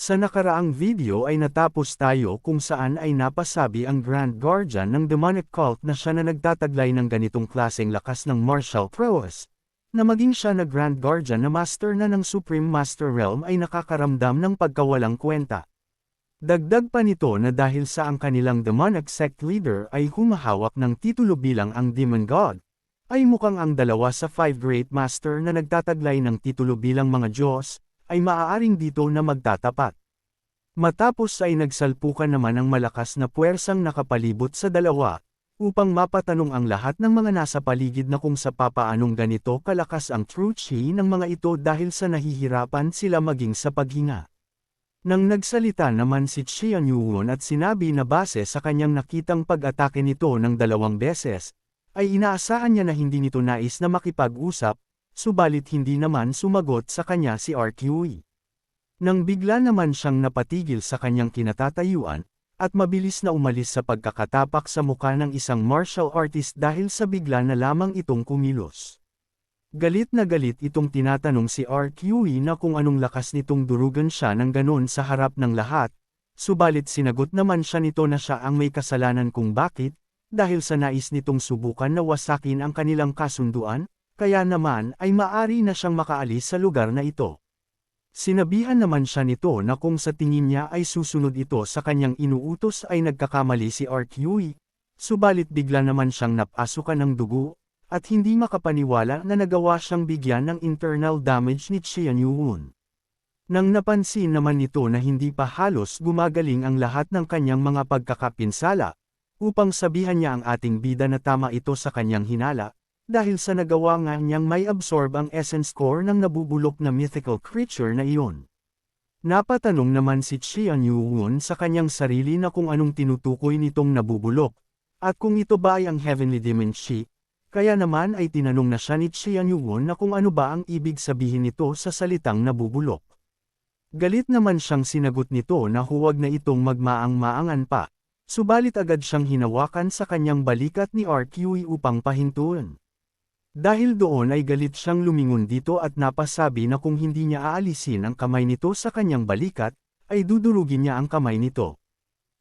Sa nakaraang video ay natapos tayo kung saan ay napasabi ang Grand Guardian ng demonic cult na siya na nagtataglay ng ganitong klaseng lakas ng martial prowess, na maging siya na Grand Guardian na master na ng Supreme Master Realm ay nakakaramdam ng pagkawalang kwenta. Dagdag pa nito na dahil sa ang kanilang demonic sect leader ay humahawak ng titulo bilang ang Demon God, ay mukhang ang dalawa sa Five Great Master na nagtataglay ng titulo bilang mga Diyos, ay maaaring dito na magtatapat. Matapos ay nagsalpukan naman ang malakas na puwersang nakapalibot sa dalawa, upang mapatanong ang lahat ng mga nasa paligid na kung sa papaanong ganito kalakas ang true chi ng mga ito dahil sa nahihirapan sila maging sa paghinga. Nang nagsalita naman si Qian Yuan at sinabi na base sa kanyang nakitang pag-atake nito ng 2 beses, ay inaasahan niya na hindi nito nais na makipag-usap, subalit hindi naman sumagot sa kanya si RQE. Nang bigla naman siyang napatigil sa kanyang kinatatayuan, at mabilis na umalis sa pagkakatapak sa mukha ng isang martial artist dahil sa bigla na lamang itong kumilos. Galit na galit itong tinatanong si RQE na kung anong lakas nitong durugan siya ng ganon sa harap ng lahat, subalit sinagot naman siya nito na siya ang may kasalanan kung bakit, dahil sa nais nitong subukan na wasakin ang kanilang kasunduan, kaya naman ay maari na siyang makaalis sa lugar na ito. Sinabihan naman siya nito na kung sa tingin niya ay susunod ito sa kanyang inuutos ay nagkakamali si RQE, subalit bigla naman siyang napasukan ng dugo, at hindi makapaniwala na nagawa siyang bigyan ng internal damage ni Qian Yuan. Nang napansin naman nito na hindi pa halos gumagaling ang lahat ng kanyang mga pagkakapinsala, upang sabihan niya ang ating bida na tama ito sa kanyang hinala, dahil sa nagawa nga niyang may absorb ang essence core ng nabubulok na mythical creature na iyon. Napatanong naman si Qian Yuan sa kanyang sarili na kung anong tinutukoy nitong nabubulok, at kung ito ba ay ang Heavenly Demon Chi, kaya naman ay tinanong na siya ni Qian Yuan na kung ano ba ang ibig sabihin nito sa salitang nabubulok. Galit naman siyang sinagot nito na huwag na itong magmaang-maangan pa, subalit agad siyang hinawakan sa kanyang balikat ni RQE upang pahintuan. Dahil doon ay galit siyang lumingon dito at napasabi na kung hindi niya aalisin ang kamay nito sa kanyang balikat, ay dudurugin niya ang kamay nito.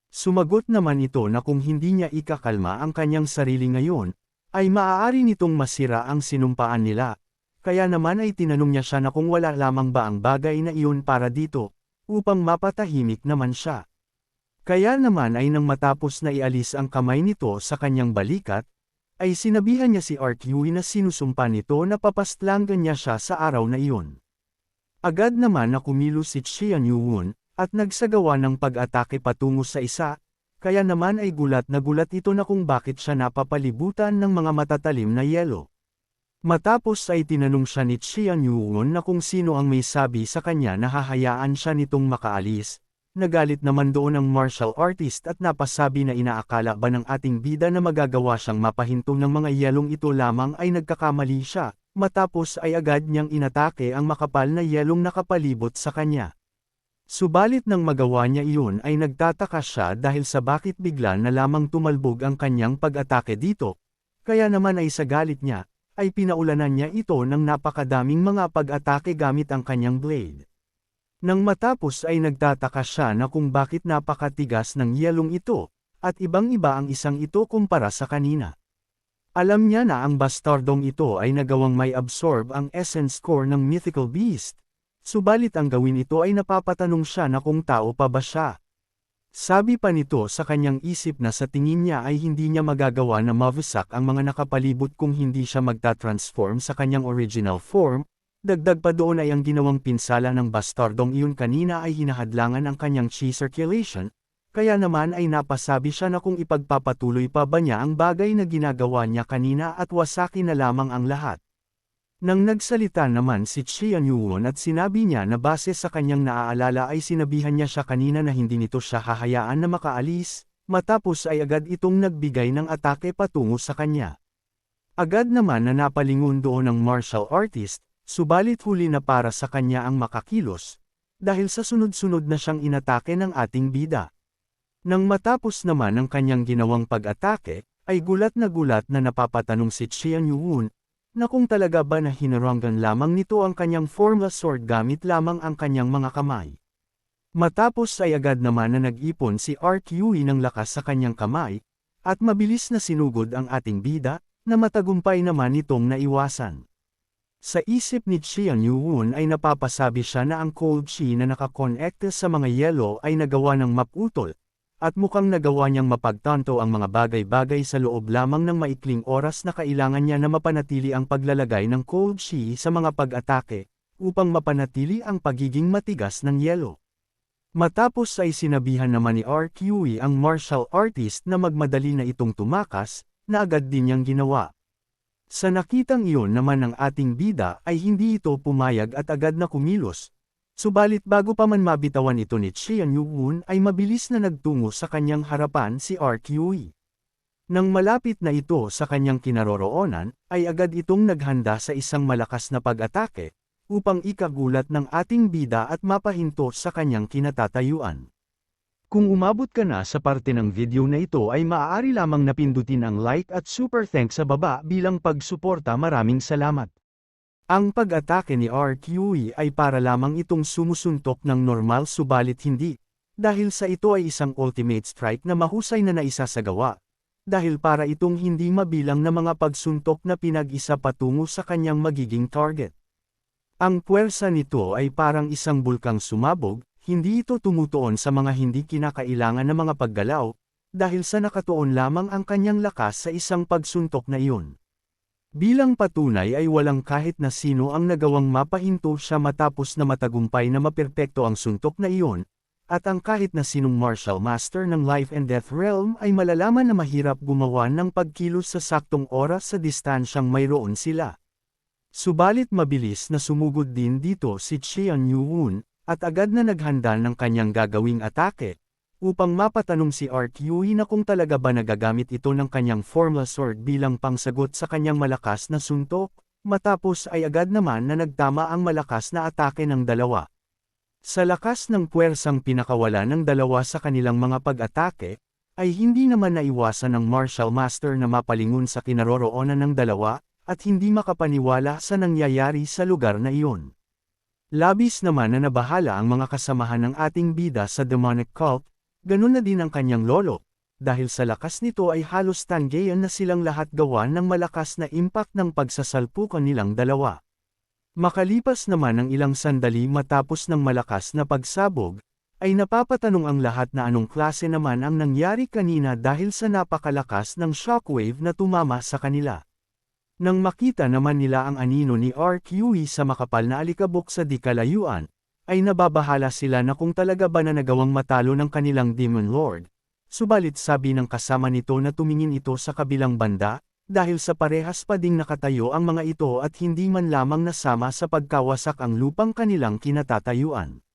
Sumagot naman ito na kung hindi niya ikakalma ang kanyang sarili ngayon, ay maaari nitong masira ang sinumpaan nila, kaya naman ay tinanong niya siya na kung wala lamang ba ang bagay na iyon para dito, upang mapatahimik naman siya. Kaya naman ay nang matapos na ialis ang kamay nito sa kanyang balikat, ay sinabihan niya si RQE na sinusumpa nito na papastlangan niya siya sa araw na iyon. Agad naman na kumilos si Qian Yuan, at nagsagawa ng pag-atake patungo sa isa, kaya naman ay gulat na gulat ito na kung bakit siya napapalibutan ng mga matatalim na yelo. Matapos ay tinanong siya ni Qian Yuan na kung sino ang may sabi sa kanya na hahayaan siya nitong makaalis. Nagalit naman doon ang martial artist at napasabi na inaakala ba ng ating bida na magagawa siyang mapahintong ng mga yelong ito lamang ay nagkakamali siya, matapos ay agad niyang inatake ang makapal na yelong nakapalibot sa kanya. Subalit nang magawa niya iyon ay nagtataka siya dahil sa bakit bigla na lamang tumalbog ang kanyang pag-atake dito, kaya naman ay sa galit niya, ay pinaulanan niya ito ng napakadaming mga pag-atake gamit ang kanyang blade. Nang matapos ay nagtataka siya na kung bakit napakatigas ng yelong ito, at ibang-iba ang isang ito kumpara sa kanina. Alam niya na ang bastardong ito ay nagawang may absorb ang essence core ng mythical beast, subalit ang gawin ito ay napapatanong siya na kung tao pa ba siya. Sabi pa nito sa kanyang isip na sa tingin niya ay hindi niya magagawa na mawasak ang mga nakapalibot kung hindi siya magta-transform sa kanyang original form. Dagdag pa doon ay ang ginawang pinsala ng bastardong iyon kanina ay hinahadlangan ang kanyang chi circulation, kaya naman ay napasabi siya na kung ipagpapatuloy pa ba niya ang bagay na ginagawa niya kanina at wasakin na lamang ang lahat. Nang nagsalita naman si Qian Yuan at sinabi niya na base sa kanyang naaalala ay sinabihan niya siya kanina na hindi nito siya hahayaan na makaalis, matapos ay agad itong nagbigay ng atake patungo sa kanya. Agad naman na napalingon doon ang martial artist, subalit huli na para sa kanya ang makakilos, dahil sa sunod-sunod na siyang inatake ng ating bida. Nang matapos naman ang kanyang ginawang pag-atake, ay gulat na napapatanong si Qian Yuan, na kung talaga ba na hinarangan lamang nito ang kanyang formless sword gamit lamang ang kanyang mga kamay. Matapos ay agad naman na nag-ipon si RQE ng lakas sa kanyang kamay, at mabilis na sinugod ang ating bida, na matagumpay naman itong naiwasan. Sa isip ni Qian Yuwon ay napapasabi siya na ang cold chi na nakakonekta sa mga yelo ay nagawa ng maputol, at mukhang nagawa niyang mapagtanto ang mga bagay-bagay sa loob lamang ng maikling oras na kailangan niya na mapanatili ang paglalagay ng cold chi sa mga pag-atake, upang mapanatili ang pagiging matigas ng yelo. Matapos ay sinabihan naman ni RQE ang martial artist na magmadali na itong tumakas, na agad din niyang ginawa. Sa nakitang iyon naman ng ating bida ay hindi ito pumayag at agad na kumilos. Subalit bago pa man mabitawan ito ni Qian Yuwon ay mabilis na nagtungo sa kanyang harapan si RQE. Nang malapit na ito sa kanyang kinaroroonan, ay agad itong naghanda sa isang malakas na pag-atake, upang ikagulat ng ating bida at mapahinto sa kanyang kinatatayuan. Kung umabot ka na sa parte ng video na ito ay maaari lamang na pindutin ang like at super thanks sa baba bilang pagsuporta. Maraming salamat. Ang pag-atake ni RQE ay para lamang itong sumusuntok ng normal subalit hindi, dahil sa ito ay isang ultimate strike na mahusay na naisasagawa, dahil para itong hindi mabilang na mga pagsuntok na pinag-isa patungo sa kanyang magiging target. Ang puwersa nito ay parang isang bulkang sumabog. Hindi ito tumutuon sa mga hindi kinakailangan na mga paggalaw, dahil sa nakatuon lamang ang kanyang lakas sa isang pagsuntok na iyon. Bilang patunay ay walang kahit na sino ang nagawang mapahinto siya matapos na matagumpay na maperpekto ang suntok na iyon, at ang kahit na sinong martial master ng Life and Death Realm ay malalaman na mahirap gumawa ng pagkilos sa saktong oras sa distansyang mayroon sila. Subalit mabilis na sumugod din dito si Qian Yuwon, at agad na naghanda ng kanyang gagawing atake, upang mapatanong si RQE na kung talaga ba nagagamit ito ng kanyang formula sword bilang pangsagot sa kanyang malakas na suntok, matapos ay agad naman na nagtama ang malakas na atake ng dalawa. Sa lakas ng puwersang pinakawala ng dalawa sa kanilang mga pag-atake, ay hindi naman naiwasan ng martial master na mapalingon sa kinaroroonan ng dalawa, at hindi makapaniwala sa nangyayari sa lugar na iyon. Labis naman na nabahala ang mga kasamahan ng ating bida sa demonic cult, ganun na din ang kanyang lolo, dahil sa lakas nito ay halos tanggayan na silang lahat gawa ng malakas na impact ng pagsasalpukan nilang dalawa. Makalipas naman ang ilang sandali matapos ng malakas na pagsabog, ay napapatanong ang lahat na anong klase naman ang nangyari kanina dahil sa napakalakas ng shockwave na tumama sa kanila. Nang makita naman nila ang anino ni RQE sa makapal na alikabok sa di kalayuan, ay nababahala sila na kung talaga ba na nagawang matalo ng kanilang Demon Lord. Subalit sabi ng kasama nito na tumingin ito sa kabilang banda, dahil sa parehas pa ding nakatayo ang mga ito at hindi man lamang nasama sa pagkawasak ang lupang kanilang kinatatayuan.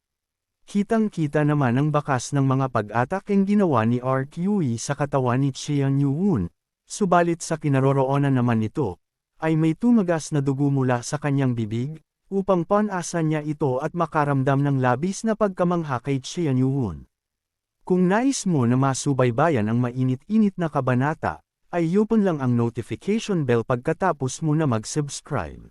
Kitang-kita naman ang bakas ng mga pag-atake ginawa ni RQE sa katawan ni Qian Yuwon, subalit sa kinaroroonan naman nito, ay may tumagas na dugo mula sa kanyang bibig, upang panasan niya ito at makaramdam ng labis na pagkamangha kay Qian Yuwon. Kung nais mo na masubaybayan ang mainit-init na kabanata, ay i-open lang ang notification bell pagkatapos mo na mag-subscribe.